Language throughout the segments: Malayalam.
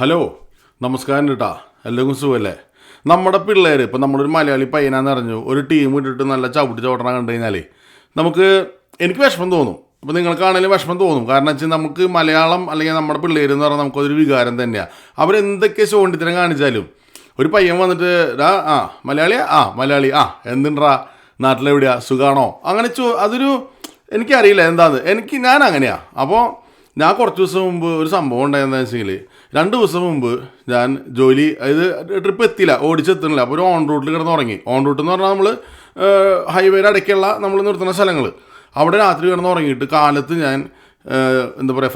ഹലോ നമസ്കാരം കേട്ടാ, എല്ലാവർക്കും സുഖമല്ലേ? നമ്മുടെ പിള്ളേർ ഇപ്പം നമ്മളൊരു മലയാളി പയ്യനാന്ന് അറിഞ്ഞു ഒരു ടീം ഇട്ടിട്ട് നല്ല ചവിട്ടണം കണ്ടു കഴിഞ്ഞാലേ എനിക്ക് വിഷമം തോന്നും. അപ്പോൾ നിങ്ങൾക്കാണെങ്കിലും വിഷമം തോന്നും. കാരണം വെച്ചാൽ നമുക്ക് മലയാളം അല്ലെങ്കിൽ നമ്മുടെ പിള്ളേർ എന്ന് പറഞ്ഞാൽ നമുക്കതൊരു വികാരം തന്നെയാണ്. അവരെന്തൊക്കെ ചോണ്ടിത്തരം കാണിച്ചാലും ഒരു പയ്യൻ വന്നിട്ട് മലയാളി എന്തിണ്ടാ നാട്ടിലെവിടെയാ സുഖാണോ അങ്ങനെ അതൊരു എനിക്കറിയില്ല എന്താന്ന്. ഞാൻ അങ്ങനെയാണ്. അപ്പോൾ ഞാൻ കുറച്ച് ദിവസം മുമ്പ് ഒരു സംഭവം ഉണ്ടായെന്ന് വെച്ചെങ്കിൽ 2 ദിവസം മുമ്പ് ഞാൻ ജോലി ട്രിപ്പ് എത്തിയില്ല, ഓടിച്ചെത്തുന്നില്ല. അപ്പോൾ ഒരു ഓൺ റൂട്ടിൽ കിടന്ന് ഉറങ്ങി. ഓൺ റൂട്ട് എന്ന് പറഞ്ഞാൽ നമ്മൾ ഹൈവേയുടെ ഇടയ്ക്കുള്ള നമ്മൾ നിർത്തുന്ന സ്ഥലങ്ങൾ, അവിടെ രാത്രി കിടന്ന് ഉറങ്ങിയിട്ട് കാലത്ത് ഞാൻ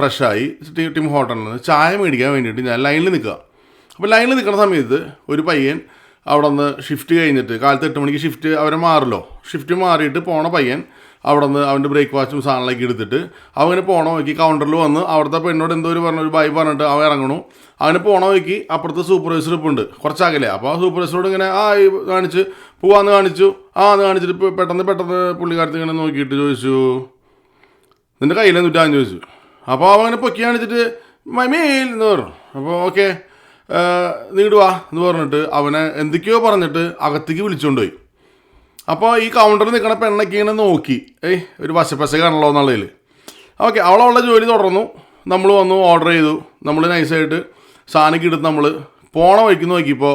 ഫ്രഷായി ടിം ഹോട്ടലിൽ നിന്ന് ചായ മേടിക്കാൻ വേണ്ടിയിട്ട് ഞാൻ ലൈനിൽ നിൽക്കുക. അപ്പോൾ ലൈനിൽ നിൽക്കുന്ന സമയത്ത് ഒരു പയ്യൻ അവിടെ നിന്ന് ഷിഫ്റ്റ് കഴിഞ്ഞിട്ട് കാലത്ത് 8 മണിക്ക് ഷിഫ്റ്റ് അവരെ മാറുമല്ലോ, ഷിഫ്റ്റ് മാറിയിട്ട് പോണ പയ്യൻ അവിടെ നിന്ന് അവൻ്റെ ബ്രേക്ക്ഫാസ്റ്റും സാധനങ്ങളൊക്കെ എടുത്തിട്ട് അവന് പോണ വഴിക്ക് കൗണ്ടറിൽ വന്ന് അവിടുത്തെ പെണ്ണോട് എന്തോ ഒരു ബൈ പറഞ്ഞിട്ട് അവൻ ഇറങ്ങണു. അവന് പോണ വഴിക്ക് അപ്പുറത്ത് സൂപ്പർവൈസർ ഇപ്പോൾ ഉണ്ട്, കുറച്ചാകല്ലേ. അപ്പോൾ ആ സൂപ്പർവൈസറോട് ഇങ്ങനെ കാണിച്ച് പോവാന്ന് കാണിച്ചു. എന്ന് കാണിച്ചിട്ട് പെട്ടെന്ന് പുള്ളിക്കാരത്ത് ഇങ്ങനെ നോക്കിയിട്ട് ചോദിച്ചു, നിൻ്റെ കയ്യിലെന്നിട്ടാന്ന് ചോദിച്ചു. അപ്പോൾ അവൻ അങ്ങനെ പൊക്കി കാണിച്ചിട്ട് മെയിൽ എന്ന് പറഞ്ഞു. അപ്പോൾ ഓക്കെ നീടുവാ എന്ന് പറഞ്ഞിട്ട് അവനെ എന്തൊക്കെയോ പറഞ്ഞിട്ട് അകത്തേക്ക് വിളിച്ചുകൊണ്ടുപോയി. അപ്പോൾ ഈ കൗണ്ടറിൽ നിൽക്കണ പെണ്ണൊക്കെ ഇങ്ങനെ നോക്കി, ഒരു പശ കാണണല്ലോ എന്നുള്ളതിൽ. ഓക്കെ, അവളുള്ള ജോലി തുടർന്നു. നമ്മൾ വന്നു, ഓർഡർ ചെയ്തു. നമ്മൾ നൈസായിട്ട് സാധനമൊക്കെ എടുത്ത് നമ്മൾ പോണ വഴിക്ക് നോക്കിയപ്പോൾ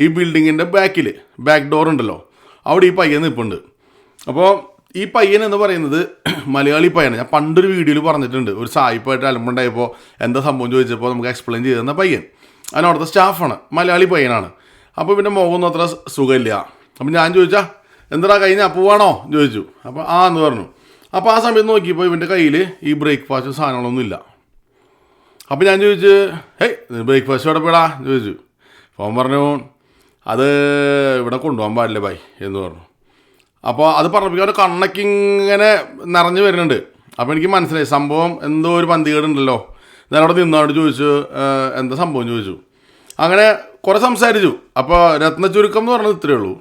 ഈ ബിൽഡിങ്ങിൻ്റെ ബാക്ക് ഡോർ ഉണ്ടല്ലോ, അവിടെ ഈ പയ്യൻ നിൽപ്പുണ്ട്. അപ്പോൾ ഈ പയ്യൻ എന്ന് പറയുന്നത് മലയാളി പയ്യനാണ്. ഞാൻ പണ്ടൊരു വീഡിയോയിൽ പറഞ്ഞിട്ടുണ്ട്, ഒരു സായിപ്പായിട്ട് അലമ്പുണ്ടായപ്പോൾ എന്താ സംഭവം ചോദിച്ചപ്പോൾ നമുക്ക് എക്സ്പ്ലെയിൻ ചെയ്ത് തന്ന പയ്യൻ. അതിനവിടുത്തെ സ്റ്റാഫാണ്, മലയാളി പയ്യനാണ്. അപ്പോൾ പിന്നെ മുഖമൊന്നും അത്ര സുഖമില്ല. അപ്പം ഞാൻ ചോദിച്ചാൽ എന്താ കഴിഞ്ഞാൽ പോവാണോ ചോദിച്ചു. അപ്പോൾ എന്ന് പറഞ്ഞു. അപ്പോൾ ആ സമയത്ത് നോക്കിയപ്പോൾ ഇവൻ്റെ കയ്യിൽ ഈ ബ്രേക്ക്ഫാസ്റ്റ് സാധനങ്ങളൊന്നും ഇല്ല. അപ്പോൾ ഞാൻ ചോദിച്ചു, ബ്രേക്ക്ഫാസ്റ്റ് എവിടെ പോടാ ചോദിച്ചു. അപ്പോൾ പറഞ്ഞു, അത് ഇവിടെ കൊണ്ടുപോകാൻ പാടില്ല ബൈ എന്ന് പറഞ്ഞു. അപ്പോൾ അത് പറഞ്ഞപ്പോൾ അവൻ്റെ കണ്ണൊക്കെ ഇങ്ങനെ നിറഞ്ഞു വരുന്നുണ്ട്. അപ്പോൾ എനിക്ക് മനസ്സിലായി സംഭവം എന്തോ ഒരു പന്തികേടുണ്ടല്ലോ. ഞാനവിടെ നിന്നോട് ചോദിച്ചു, എന്താ സംഭവം ചോദിച്ചു. അങ്ങനെ കുറേ സംസാരിച്ചു. അപ്പോൾ രത്ന ചുരുക്കം എന്ന് പറഞ്ഞത് ഇത്രയേ ഉള്ളൂ.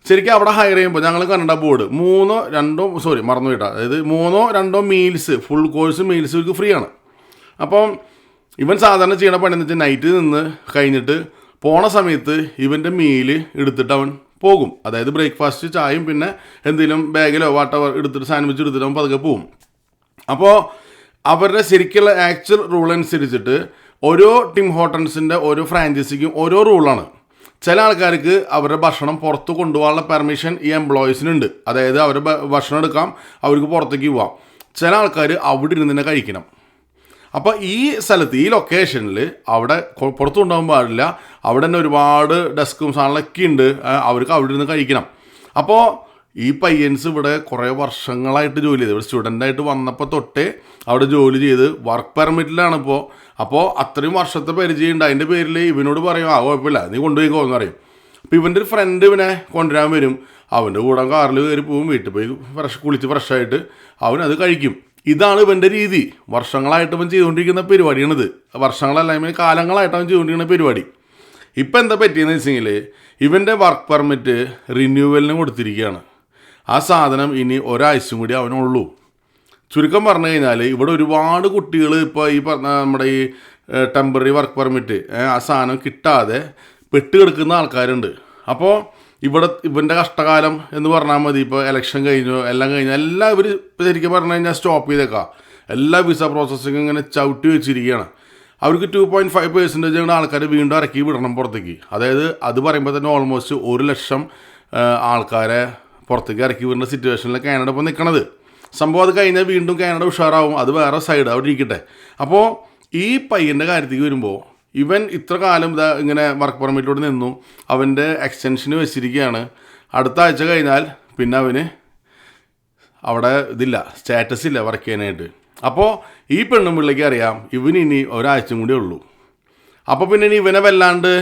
ശരിക്കും അവിടെ ഹയർ ചെയ്യുമ്പോൾ ഞങ്ങൾ കണ്ട ബോർഡ് 3 2 മറന്നു പോയിട്ടാ, അതായത് 3 2 മീൽസ്, ഫുൾ കോഴ്സ് മീൽസ് ഇവർക്ക് ഫ്രീ ആണ്. അപ്പം ഇവൻ സാധാരണ ചെയ്യണ പണി എന്ന് വെച്ചാൽ നൈറ്റ് നിന്ന് കഴിഞ്ഞിട്ട് പോണ സമയത്ത് ഇവൻ്റെ മീല് എടുത്തിട്ട് അവൻ പോകും. അതായത് ബ്രേക്ക്ഫാസ്റ്റ് ചായയും പിന്നെ എന്തെങ്കിലും ബാഗിലോ വാട്ടവർ എടുത്തിട്ട് സാൻഡ്വിച്ച് എടുത്തിട്ട് അവൻ പതുക്കെ പോകും. അപ്പോൾ അവരുടെ ശരിക്കുള്ള ആക്ച്വൽ റൂൾ അനുസരിച്ചിട്ട് ഓരോ ടിം ഹോട്ടൽസിൻ്റെ ഓരോ ഫ്രാഞ്ചൈസിക്കും ഓരോ റൂളാണ്. ചില ആൾക്കാർക്ക് അവരുടെ ഭക്ഷണം പുറത്ത് കൊണ്ടുപോകാനുള്ള പെർമിഷൻ ഈ എംപ്ലോയീസിനുണ്ട്. അതായത് അവരുടെ ഭക്ഷണം എടുക്കാം, അവർക്ക് പുറത്തേക്ക് പോവാം. ചില ആൾക്കാർ അവിടെ ഇരുന്ന് തന്നെ കഴിക്കണം. അപ്പോൾ ഈ സ്ഥലത്ത് ഈ ലൊക്കേഷനിൽ അവിടെ പുറത്ത് കൊണ്ടുപോകാൻ പാടില്ല. അവിടെ തന്നെ ഒരുപാട് ഡെസ്കും സാധനങ്ങളൊക്കെ ഉണ്ട്, അവർക്ക് അവിടെ ഇരുന്ന് കഴിക്കണം. അപ്പോൾ ഈ പയ്യൻസ് ഇവിടെ കുറേ വർഷങ്ങളായിട്ട് ജോലി ചെയ്ത്, ഇവിടെ സ്റ്റുഡൻ്റായിട്ട് വന്നപ്പോൾ തൊട്ടേ അവിടെ ജോലി ചെയ്ത് വർക്ക് പെർമിറ്റിലാണ് ഇപ്പോൾ. അപ്പോൾ അത്രയും വർഷത്തെ പരിചയം ഉണ്ട്. അതിൻ്റെ പേരിൽ ഇവനോട് പറയും, കുഴപ്പമില്ല നീ കൊണ്ടുപോയിക്കോ എന്ന് പറയും. അപ്പോൾ ഇവൻ്റെ ഒരു ഫ്രണ്ട് ഇവനെ കൊണ്ടുവരാൻ വരും. അവൻ്റെ കൂടെ കാറിൽ കയറി പോകും, വീട്ടിൽ പോയി കുളിച്ച് ഫ്രഷായിട്ട് അവനത് കഴിക്കും. ഇതാണ് ഇവൻ്റെ രീതി. വർഷങ്ങളായിട്ട് അവൻ ചെയ്തുകൊണ്ടിരിക്കുന്ന പരിപാടിയാണിത്. വർഷങ്ങളല്ല, കാലങ്ങളായിട്ട് അവൻ ചെയ്തുകൊണ്ടിരിക്കുന്ന പരിപാടി. ഇപ്പം എന്താ പറ്റിയെന്ന് വെച്ചെങ്കിൽ ഇവൻ്റെ വർക്ക് പെർമിറ്റ് റിന്യൂവലിന് കൊടുത്തിരിക്കുകയാണ്. ആ സാധനം ഇനി ഒരാഴ്ചയും കൂടി അവനുള്ളൂ. ചുരുക്കം പറഞ്ഞു കഴിഞ്ഞാൽ ഇവിടെ ഒരുപാട് കുട്ടികൾ ഇപ്പോൾ ഈ പറഞ്ഞ നമ്മുടെ ഈ ടെമ്പററി വർക്ക് പെർമിറ്റ് ആ സാധനം കിട്ടാതെ പെട്ടുകിടക്കുന്ന ആൾക്കാരുണ്ട്. അപ്പോൾ ഇവൻ്റെ കഷ്ടകാലം എന്ന് പറഞ്ഞാൽ മതി. ഇപ്പോൾ ഇലക്ഷൻ കഴിഞ്ഞു, എല്ലാം ഇവർ ശരിക്കും പറഞ്ഞു കഴിഞ്ഞാൽ സ്റ്റോപ്പ് ചെയ്തേക്കാം. എല്ലാ വിസ പ്രോസസ്സിങ്ങും ഇങ്ങനെ ചവിട്ടി വെച്ചിരിക്കുകയാണ്. അവർക്ക് 2.5% ആൾക്കാർ വീണ്ടും ഇറക്കി വിടണം പുറത്തേക്ക്. അതായത് അത് പറയുമ്പോൾ തന്നെ ഓൾമോസ്റ്റ് 1 ലക്ഷം ആൾക്കാരെ പുറത്തേക്ക് ഇറക്കി വിടുന്ന സിറ്റുവേഷനിൽ കാനഡ ഇപ്പോൾ നിൽക്കണത്. സംഭവം അത് കഴിഞ്ഞാൽ വീണ്ടും കാനഡ ഉഷാറാവും, അത് വേറെ സൈഡ് അവിടെ ഇരിക്കട്ടെ. അപ്പോൾ ഈ പയ്യൻ്റെ കാര്യത്തേക്ക് വരുമ്പോൾ ഇവൻ ഇത്ര കാലം ഇങ്ങനെ വർക്ക് പെർമിറ്റിലൂടെ നിന്നു, അവൻ്റെ എക്സ്റ്റൻഷന് വെച്ചിരിക്കുകയാണ്. അടുത്ത ആഴ്ച കഴിഞ്ഞാൽ പിന്നെ അവന് അവിടെ സ്റ്റാറ്റസ് ഇല്ല വർക്ക് ചെയ്യാനായിട്ട്. അപ്പോൾ ഈ പെണ്ണും പിള്ളേക്ക് അറിയാം ഇവന് ഇനി ഒരാഴ്ചയും കൂടി ഉള്ളൂ. അപ്പോൾ പിന്നെ ഇനി ഇവനെ വല്ലാണ്ട്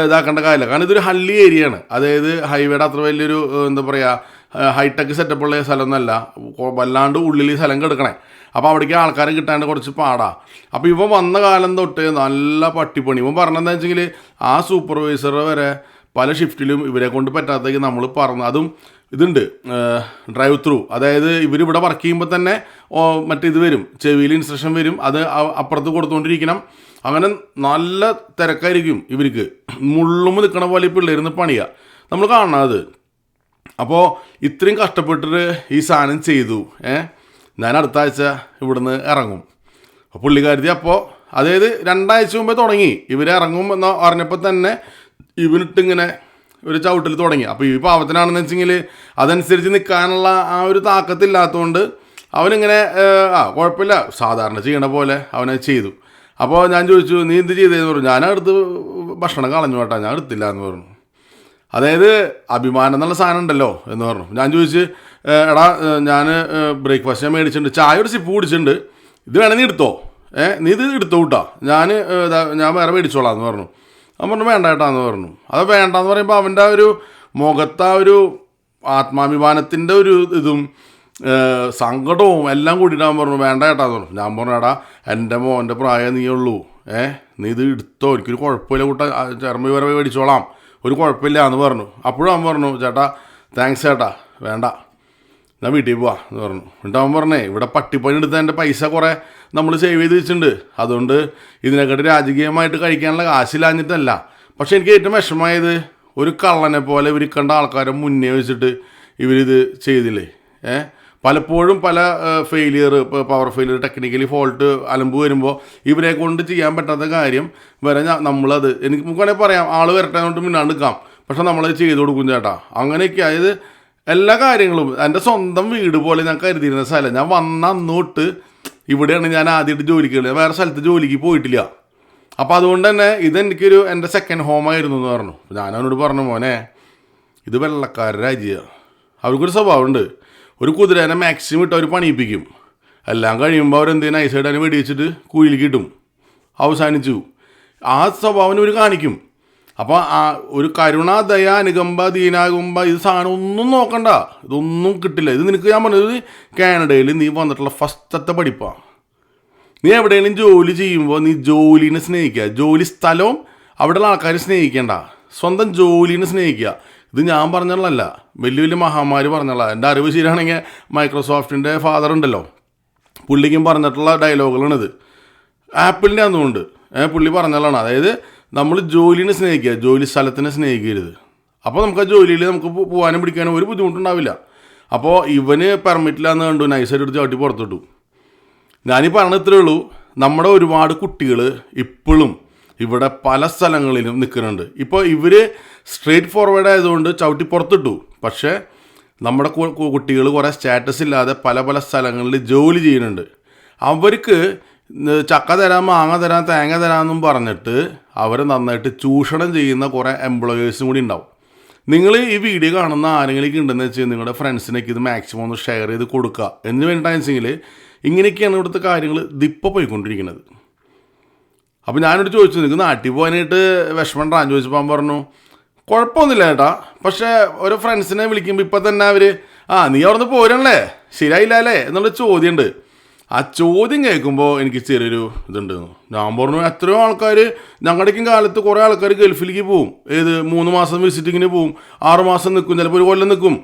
ഇതാക്കേണ്ട കാര്യമില്ല. കാരണം ഇതൊരു ഹള്ളി ഏരിയയാണ്. അതായത് ഹൈവേയുടെ അത്ര വലിയൊരു ഹൈടെക് സെറ്റപ്പുള്ള സ്ഥലമൊന്നുമല്ല, വല്ലാണ്ട് ഉള്ളിൽ സ്ഥലം കിടക്കണേ. അപ്പോൾ അവിടേക്ക് ആൾക്കാരെ കിട്ടാണ്ട് കുറച്ച് പാടാ. അപ്പോൾ ഇവൻ വന്ന കാലം തൊട്ട് നല്ല പട്ടിപ്പണി. ഇവൻ പറഞ്ഞതെന്ന് വെച്ചെങ്കിൽ ആ സൂപ്പർവൈസർ വരെ പല ഷിഫ്റ്റിലും ഇവരെ കൊണ്ട് പറ്റാത്തേക്ക് നമ്മൾ പറഞ്ഞു. അതും ഇതുണ്ട്, ഡ്രൈവ് ത്രൂ. അതായത് ഇവരിവിടെ വർക്ക് ചെയ്യുമ്പോൾ തന്നെ മറ്റേ ഇത് വരും, ചെവിയിൽ ഇൻസ്ട്രക്ഷൻ വരും, അത് അപ്പുറത്ത് കൊടുത്തുകൊണ്ടിരിക്കണം. അങ്ങനെ നല്ല തിരക്കായിരിക്കും ഇവർക്ക്. മുള്ളുമ്പോൾ നിൽക്കണ പോലെ ഈ പിള്ളേരുന്ന് പണിയാണ് നമ്മൾ കാണണത്. അപ്പോൾ ഇത്രയും കഷ്ടപ്പെട്ടിട്ട് ഈ സാധനം ചെയ്തു. ഞാൻ അടുത്ത ആഴ്ച ഇവിടുന്ന് ഇറങ്ങും. അപ്പോൾ പുള്ളിക്കാരത്തി അപ്പോൾ അതായത് 2 ആഴ്ച മുമ്പേ തുടങ്ങി ഇവർ ഇറങ്ങും എന്ന് പറഞ്ഞപ്പോൾ തന്നെ ഇവനിട്ടിങ്ങനെ ഒരു ചവിട്ടിൽ തുടങ്ങി. അപ്പോൾ ഈ പാവത്തിനാണെന്ന് വെച്ചെങ്കിൽ അതനുസരിച്ച് നിൽക്കാനുള്ള ആ ഒരു താക്കത്തില്ലാത്തതുകൊണ്ട് അവനിങ്ങനെ കുഴപ്പമില്ല സാധാരണ ചെയ്യണ പോലെ അവനത് ചെയ്തു. അപ്പോൾ ഞാൻ ചോദിച്ചു, നീ എന്ത് ചെയ്തതെന്ന് പറഞ്ഞു. ഞാനടുത്ത് ഭക്ഷണം കളഞ്ഞു കേട്ടോ, ഞാൻ എടുത്തില്ല എന്ന് പറഞ്ഞു. അതായത് അഭിമാനം എന്നുള്ള സാധനം ഉണ്ടല്ലോ എന്ന് പറഞ്ഞു. ഞാൻ ചോദിച്ച്, എടാ ഞാൻ ബ്രേക്ക്ഫാസ്റ്റ് ഞാൻ മേടിച്ചിട്ടുണ്ട്, ചായ ഒരു സിപ്പ് കുടിച്ചിട്ടുണ്ട്, ഇത് വേണമെങ്കിൽ നീ എടുത്തോ, നീ ഇത് എടുത്തോ കേട്ടോ, ഞാൻ വേറെ മേടിച്ചോളാം എന്ന് പറഞ്ഞു. അവൻ പറഞ്ഞു വേണ്ട ഏട്ടാന്ന് പറഞ്ഞു. അത് വേണ്ടാന്ന് പറയുമ്പോൾ അവൻ്റെ ഒരു മുഖത്ത് ആ ഒരു ആത്മാഭിമാനത്തിൻ്റെ ഒരു ഇതും സങ്കടവും എല്ലാം കൂടിയിട്ടാൻ പറഞ്ഞു വേണ്ട ഏട്ടാന്ന് പറഞ്ഞു. ഞാൻ പറഞ്ഞു, എടാ എൻ്റെ മോൻ്റെ പ്രായം നീ ഉള്ളൂ, നീ ഇത് എടുത്തോ, എനിക്കൊരു കുഴപ്പമില്ല കൂട്ടാ, ചെറുമ്പ് വേറെ മേടിച്ചോളാം, ഒരു കുഴപ്പമില്ല എന്ന് പറഞ്ഞു. അപ്പോഴും അവൻ പറഞ്ഞു, ചേട്ടാ താങ്ക്സ് ചേട്ടാ, വേണ്ട ഞാൻ വീട്ടിൽ പോവാ എന്ന് പറഞ്ഞു. എന്നിട്ട് അവൻ പറഞ്ഞേ, ഇവിടെ പട്ടിപ്പണി എടുത്ത എൻ്റെ പൈസ കുറേ നമ്മൾ സേവ് ചെയ്ത് വെച്ചിട്ടുണ്ട്, അതുകൊണ്ട് ഇതിനെക്കാട്ടി രാജകീയമായിട്ട് കഴിക്കാനുള്ള കാശില്ലാഞ്ഞിട്ടല്ല. പക്ഷെ എനിക്ക് ഏറ്റവും വിഷമമായത് ഒരു കള്ളനെ പോലെ ഇവർ കണ്ട ആൾക്കാരെ മുന്നേ വെച്ചിട്ട് ഇവരിത് ചെയ്തില്ലേ. പലപ്പോഴും പല ഫെയിലിയർ, ഇപ്പോൾ പവർ ഫെയിലിയർ, ടെക്നിക്കലി ഫോൾട്ട് അലമ്പ് വരുമ്പോൾ ഇവരെ കൊണ്ട് ചെയ്യാൻ പറ്റാത്ത കാര്യം വരെ നമ്മളത് എനിക്ക് നമുക്ക് വേണമെങ്കിൽ പറയാം, ആൾ വരട്ടെ കൊണ്ട് മുന്നാണ്ട് നിൽക്കാം, പക്ഷെ നമ്മളത് ചെയ്ത് കൊടുക്കും ചേട്ടാ. അങ്ങനെയൊക്കെ അതായത് എല്ലാ കാര്യങ്ങളും എൻ്റെ സ്വന്തം വീട് പോലെ ഞാൻ കരുതിയിരുന്ന സ്ഥലം. ഞാൻ വന്ന അന്ന് തൊട്ട് ഇവിടെയാണ് ഞാൻ ആദ്യമായിട്ട് ജോലിക്ക് കയറിയത്, വേറെ സ്ഥലത്ത് ജോലിക്ക് പോയിട്ടില്ല. അപ്പോൾ അതുകൊണ്ട് തന്നെ ഇതെനിക്കൊരു എൻ്റെ സെക്കൻഡ് ഹോമായിരുന്നു എന്ന് പറഞ്ഞു. ഞാൻ അവനോട് പറഞ്ഞു, മോനെ ഇത് വെള്ളക്കാരുടെ രാജ്യമാണ്, അവർക്കൊരു സ്വഭാവമുണ്ട്, ഒരു കുതിരേനെ മാക്സിമം ഇട്ട് അവർ പണിയിപ്പിക്കും, എല്ലാം കഴിയുമ്പോൾ അവരെന്തെങ്കിലും നൈസായിട്ട് അതിനെ വെടിവെച്ചിട്ട് കുഴിയിൽ കിട്ടും, അവസാനിച്ചു. ആ സ്വഭാവം ഇവർ കാണിക്കും. അപ്പോൾ ആ ഒരു കരുണ, ദയ, അനുകമ്പ, ദീനാകുമ്പ ഇത് സാധനം ഒന്നും നോക്കണ്ട, ഇതൊന്നും കിട്ടില്ല. ഇത് നിനക്ക് ഞാൻ പറഞ്ഞത് കാനഡയിൽ നീ വന്നിട്ടുള്ള ഫസ്റ്റത്തെ പഠിപ്പാണ്. നീ എവിടെയെങ്കിലും ജോലി ചെയ്യുമ്പോൾ നീ ജോലിനെ സ്നേഹിക്കുക, ജോലി സ്ഥലവും അവിടെയുള്ള ആൾക്കാർ സ്നേഹിക്കേണ്ട, സ്വന്തം ജോലിനെ സ്നേഹിക്കുക. ഇത് ഞാൻ പറഞ്ഞുള്ളതല്ല, വലിയ വലിയ മഹാന്മാർ പറഞ്ഞുള്ള. എൻ്റെ അറിവ് ശരിയാണെങ്കിൽ മൈക്രോസോഫ്റ്റിൻ്റെ ഫാദർ ഉണ്ടല്ലോ, പുള്ളിക്കും പറഞ്ഞിട്ടുള്ള ഡയലോഗുകളാണിത്. ആപ്പിളിൻ്റെ അതുകൊണ്ട് പുള്ളി പറഞ്ഞുള്ളതാണ്. അതായത് നമ്മൾ ജോലിനെ സ്നേഹിക്കുക, ജോലി സ്ഥലത്തിനെ സ്നേഹിക്കരുത്. അപ്പോൾ നമുക്ക് ആ ജോലിയിൽ നമുക്ക് പോകാനും പിടിക്കാനും ഒരു ബുദ്ധിമുട്ടുണ്ടാവില്ല. അപ്പോൾ ഇവന് പെർമിറ്റില്ലാന്ന് കണ്ടു, നൈസായിട്ട് എടുത്ത് ചവിട്ടി പുറത്തിട്ടു. ഞാനീ പറഞ്ഞത് ഇത്രയേ ഉള്ളൂ. നമ്മുടെ ഒരുപാട് കുട്ടികൾ ഇപ്പോഴും ഇവിടെ പല സ്ഥലങ്ങളിലും നിൽക്കുന്നുണ്ട്. ഇപ്പോൾ ഇവർ സ്ട്രേറ്റ് ഫോർവേഡ് ആയതുകൊണ്ട് ചവിട്ടി പുറത്തിട്ടു. പക്ഷേ നമ്മുടെ കുട്ടികൾ കുറേ സ്റ്റാറ്റസ് ഇല്ലാതെ പല പല സ്ഥലങ്ങളിൽ ജോലി ചെയ്യുന്നുണ്ട്. അവർക്ക് ചക്ക തരാം, മാങ്ങ തരാം, തേങ്ങ തരാമെന്നും പറഞ്ഞിട്ട് അവരെ നന്നായിട്ട് ചൂഷണം ചെയ്യുന്ന കുറേ എംപ്ലോയേഴ്സും കൂടി ഉണ്ടാവും. നിങ്ങൾ ഈ വീഡിയോ കാണുന്ന ആരെങ്കിലും ഉണ്ടെന്ന് വെച്ചാൽ നിങ്ങളുടെ ഫ്രണ്ട്സിനൊക്കെ ഇത് മാക്സിമം ഒന്ന് ഷെയർ ചെയ്ത് കൊടുക്കുക. എന്ന് വേണ്ടിയിട്ടാണെന്ന് വെച്ചെങ്കിൽ ഇങ്ങനെയൊക്കെയാണ് ഇവിടുത്തെ കാര്യങ്ങൾ ഇതിപ്പോൾ പോയിക്കൊണ്ടിരിക്കുന്നത്. അപ്പോൾ ഞാനോട് ചോദിച്ചു, നിങ്ങൾക്ക് നാട്ടിൽ പോകാനായിട്ട് വിഷമമുണ്ടാ ചോദിച്ചപ്പോൾ അവൻ പറഞ്ഞു, കുഴപ്പമൊന്നുമില്ല ചേട്ടാ, പക്ഷേ ഓരോ ഫ്രണ്ട്സിനെ വിളിക്കുമ്പോൾ ഇപ്പം തന്നെ അവർ നീ അവിടെ നിന്ന് പോരണല്ലേ, ശരിയായില്ല അല്ലേ എന്നുള്ള ചോദ്യമുണ്ട്. ആ ചോദ്യം കേൾക്കുമ്പോൾ എനിക്ക് ചെറിയൊരു ഇതുണ്ട്. ഞാൻ പറഞ്ഞു, എത്രയോ ആൾക്കാർ ഞങ്ങളുടെയൊക്കെ കാലത്ത് കുറേ ആൾക്കാർ ഗൾഫിലേക്ക് പോവും, 3 മാസം വിസിറ്റിങ്ങിന് പോവും, 6 മാസം നിൽക്കും, ചിലപ്പോൾ 1 കൊല്ലം നിൽക്കും.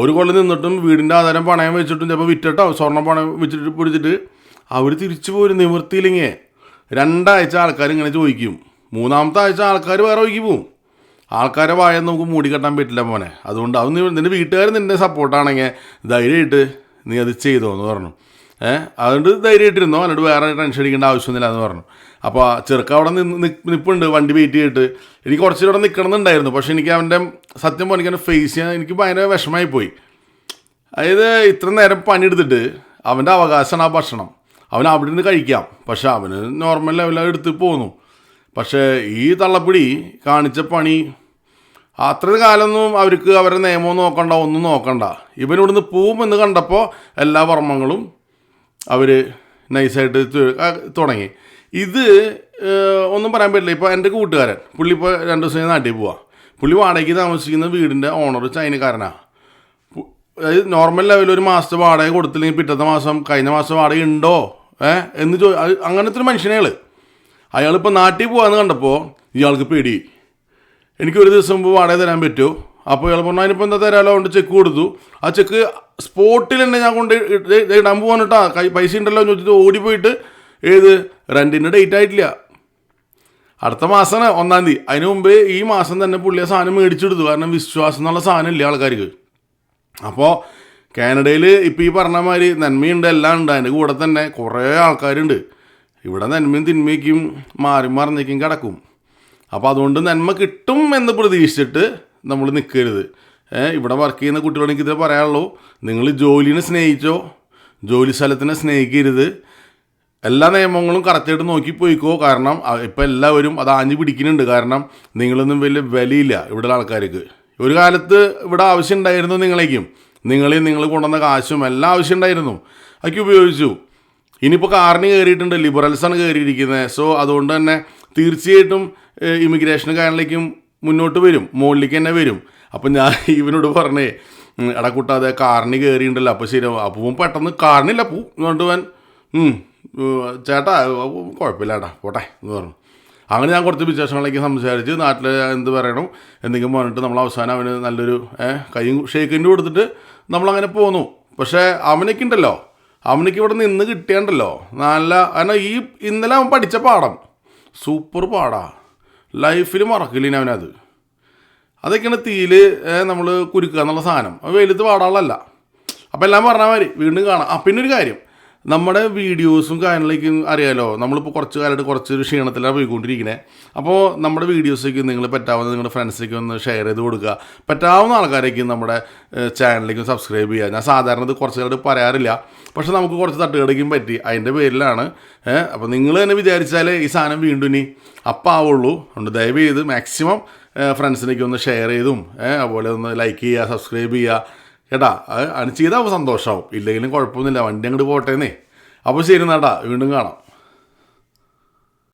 1 കൊല്ലം നിന്നിട്ടും വീടിൻ്റെ ആധാരം പണയം വെച്ചിട്ടും ചിലപ്പോൾ വിറ്റിട്ടോ സ്വർണ്ണം പണയം വെച്ചിട്ട് പിടിച്ചിട്ട് അവർ തിരിച്ചു പോരും നിവൃത്തിയില്ലെങ്കിൽ. 2 ആഴ്ച ആൾക്കാർ ഇങ്ങനെ ചോദിക്കും, 3-ാമത്തെ ആഴ്ച ആൾക്കാർ വേറെ വഴിക്ക് പോവും. ആൾക്കാരെ വായെന്ന് നമുക്ക് മൂടിക്കെട്ടാൻ പറ്റില്ല മോനെ. അതുകൊണ്ട് അത് നിൻ്റെ വീട്ടുകാർ നിൻ്റെ സപ്പോർട്ടാണെങ്കിൽ ധൈര്യമായിട്ട് നീ അത് ചെയ്തോ എന്ന് പറഞ്ഞു. അതുകൊണ്ട് ധൈര്യമായിട്ടിരുന്നോ, അല്ലാണ്ട് വേറെ ടെൻഷൻ അടിക്കേണ്ട ആവശ്യമൊന്നുമില്ല എന്ന് പറഞ്ഞു. അപ്പോൾ ചെറുക്ക അവിടെ നിൽപ്പുണ്ട് വണ്ടി വെയിറ്റ് ചെയ്തിട്ട്. എനിക്ക് കുറച്ച് ഇവിടെ നിൽക്കണമെന്നുണ്ടായിരുന്നു, പക്ഷേ എനിക്ക് അവൻ്റെ സത്യം പോലെ എനിക്ക് ഫേസ് ചെയ്യാൻ എനിക്ക് ഭയങ്കര വിഷമമായി പോയി. അതായത് ഇത്ര നേരം പണിയെടുത്തിട്ട് അവൻ്റെ അവകാശമാണ് ആ ഭക്ഷണം, അവൻ അവിടെ നിന്ന് കഴിക്കാം, പക്ഷെ അവന് നോർമൽ ലെവലിൽ എടുത്ത് പോന്നു. പക്ഷേ ഈ തള്ളപ്പിടി കാണിച്ച പണി അത്ര കാലമൊന്നും അവർക്ക് അവരുടെ നിയമവും നോക്കണ്ട, ഒന്നും നോക്കണ്ട. ഇവനിവിടുന്ന് പോകുമെന്ന് കണ്ടപ്പോൾ എല്ലാ വർമ്മങ്ങളും അവർ നൈസായിട്ട് തുടങ്ങി. ഇത് ഒന്നും പറയാൻ പറ്റില്ല. ഇപ്പോൾ എൻ്റെ കൂട്ടുകാരൻ പുള്ളി ഇപ്പോൾ 2 ദിവസം നാട്ടിൽ പോവാം. പുള്ളി വാടകയ്ക്ക് താമസിക്കുന്ന വീടിൻ്റെ ഓണർ ചൈനക്കാരനാണ്. അതായത് നോർമൽ ലെവലിൽ ഒരു മാസത്തെ വാടക കൊടുത്തില്ലെങ്കിൽ പിറ്റത്തെ മാസം കഴിഞ്ഞ മാസം വാടക ഉണ്ടോ എന്ന് അങ്ങനത്തെ ഒരു മനുഷ്യനയാൾ. അയാളിപ്പോൾ നാട്ടിൽ പോകാമെന്ന് കണ്ടപ്പോൾ ഇയാൾക്ക് പേടി. എനിക്കൊരു ദിവസം മുമ്പ് വാടക തരാൻ പറ്റുമോ, അപ്പോൾ ഇയാൾ പറഞ്ഞു അതിനിപ്പോൾ എന്താ തരാമല്ലോ കൊണ്ട് ചെക്ക് കൊടുത്തു. ആ ചെക്ക് സ്പോട്ടിൽ തന്നെ ഞാൻ കൊണ്ട് ഇടാൻ പോകാനിട്ടാ പൈസ ഉണ്ടല്ലോ എന്ന് ചോദിച്ചിട്ട് ഓടിപ്പോയിട്ട് റെൻറ്റിൻ്റെ ഡേറ്റ് ആയിട്ടില്ല, അടുത്ത മാസമാണ് 1-ാം തീയതി. അതിന് മുമ്പ് ഈ മാസം തന്നെ പുള്ളി ആ സാധനം മേടിച്ചെടുത്തു. കാരണം വിശ്വാസം എന്നുള്ള സാധനം ഇല്ല ആൾക്കാർക്ക്. അപ്പോൾ കാനഡയിൽ ഇപ്പോൾ ഈ പറഞ്ഞ മാതിരി നന്മയുണ്ട്, എല്ലാം ഉണ്ട്. അതിൻ്റെ കൂടെ തന്നെ കുറേ ആൾക്കാരുണ്ട്. ഇവിടെ നന്മയും തിന്മയ്ക്കും മാറി മറിഞ്ഞേക്കും കിടക്കും. അപ്പോൾ അതുകൊണ്ട് നന്മ കിട്ടും എന്ന് പ്രതീക്ഷിച്ചിട്ട് നമ്മൾ നിൽക്കരുത്. ഇവിടെ വർക്ക് ചെയ്യുന്ന കുട്ടികളോട് എനിക്കിത് പറയാനുള്ളൂ, നിങ്ങൾ ജോലിനെ സ്നേഹിച്ചോ, ജോലി സ്ഥലത്തിനെ സ്നേഹിക്കരുത്. എല്ലാ നിയമങ്ങളും കറക്റ്റായിട്ട് നോക്കി പോയിക്കോ. കാരണം ഇപ്പം എല്ലാവരും അത് ആഞ്ഞു പിടിക്കുന്നുണ്ട്. കാരണം നിങ്ങളൊന്നും വലിയ വിലയില്ല ഇവിടെയുള്ള ആൾക്കാർക്ക്. ഒരു കാലത്ത് ഇവിടെ ആവശ്യം ഉണ്ടായിരുന്നു നിങ്ങളേക്കും, നിങ്ങൾ കൊണ്ടുവന്ന കാശും എല്ലാം ആവശ്യം ഉണ്ടായിരുന്നു, അതൊക്കെ ഉപയോഗിച്ചു. ഇനിയിപ്പോൾ കാറിന് കയറിയിട്ടുണ്ട്, ലിബറൽസാണ് കയറിയിരിക്കുന്നത്. സോ അതുകൊണ്ട് തന്നെ തീർച്ചയായിട്ടും ഇമിഗ്രേഷന് കാര്യങ്ങളിലേക്കും മുന്നോട്ട് വരും, മുകളിലേക്ക് തന്നെ വരും. അപ്പം ഞാൻ ഇവനോട് പറഞ്ഞേ, എടാ കൂട്ടാതെ കാറിന് കയറിയിട്ടുണ്ടല്ലോ, അപ്പോൾ ശരിയാവും. അപ്പോൾ പെട്ടെന്ന് കാറിനില്ല എന്നിട്ട് അവൻ ചേട്ടാ കുഴപ്പമില്ല ഏട്ടാ പോട്ടെ എന്ന് പറഞ്ഞു. അങ്ങനെ ഞാൻ കുറച്ച് വിശേഷങ്ങളിലേക്ക് സംസാരിച്ച് നാട്ടിൽ എന്ത് പറയണം എന്തെങ്കിലും പറഞ്ഞിട്ട് നമ്മൾ അവസാനം അവന് നല്ലൊരു കൈയും ഷേക്കിൻ്റെ കൊടുത്തിട്ട് നമ്മളങ്ങനെ പോന്നു. പക്ഷേ അവനൊക്കെയുണ്ടല്ലോ, അവനക്ക് ഇവിടെ നിന്ന് കിട്ടിയാണ്ടല്ലോ നല്ല. കാരണം ഇന്നലെ അവൻ പഠിച്ച പാഠം സൂപ്പർ പാടാ, ലൈഫിൽ മറക്കില്ല അവനത്. അതൊക്കെയാണ് തീയിൽ നമ്മൾ കുരുക്കുക എന്നുള്ള സാധനം. വെയിലത്ത് പാടാളല്ല. അപ്പോൾ എല്ലാം പറഞ്ഞാൽ മതി, വീണ്ടും കാണാം. പിന്നെ ഒരു കാര്യം, നമ്മുടെ വീഡിയോസും കാര്യങ്ങളിലേക്കും അറിയാമല്ലോ, നമ്മളിപ്പോൾ കുറച്ച് കാലമായിട്ട് കുറച്ചൊരു ക്ഷീണത്തിലാണ് പോയിക്കൊണ്ടിരിക്കുന്നത്. അപ്പോൾ നമ്മുടെ വീഡിയോസൊക്കെ നിങ്ങൾ പറ്റാവുന്ന നിങ്ങളുടെ ഫ്രണ്ട്സിലേക്ക് ഒന്ന് ഷെയർ ചെയ്ത് കൊടുക്കുക. പറ്റാവുന്ന ആൾക്കാരേക്കും നമ്മുടെ ചാനലിലേക്കും സബ്സ്ക്രൈബ് ചെയ്യുക. ഞാൻ സാധാരണ ഇത് കുറച്ച് കാലത്ത് പറയാറില്ല, പക്ഷെ നമുക്ക് കുറച്ച് തട്ടുകടയ്ക്കും പറ്റി, അതിൻ്റെ പേരിലാണ്. അപ്പോൾ നിങ്ങൾ തന്നെ വിചാരിച്ചാൽ ഈ സാധനം വീണ്ടും ഇനി അപ്പാവുള്ളൂ. അതുകൊണ്ട് ദയവ് ചെയ്ത് മാക്സിമം ഫ്രണ്ട്സിനേക്ക് ഒന്ന് ഷെയർ ചെയ്തും അതുപോലെ ഒന്ന് ലൈക്ക് ചെയ്യുക, സബ്സ്ക്രൈബ് ചെയ്യുക കേട്ടാ. അത് ചെയ്താൽ സന്തോഷമാവും, ഇല്ലെങ്കിലും കുഴപ്പമൊന്നുമില്ല, വണ്ടി അങ്ങോട്ട് പോട്ടേന്നേ. അപ്പോൾ ശരി എന്നാട്ടാ, വീണ്ടും കാണാം.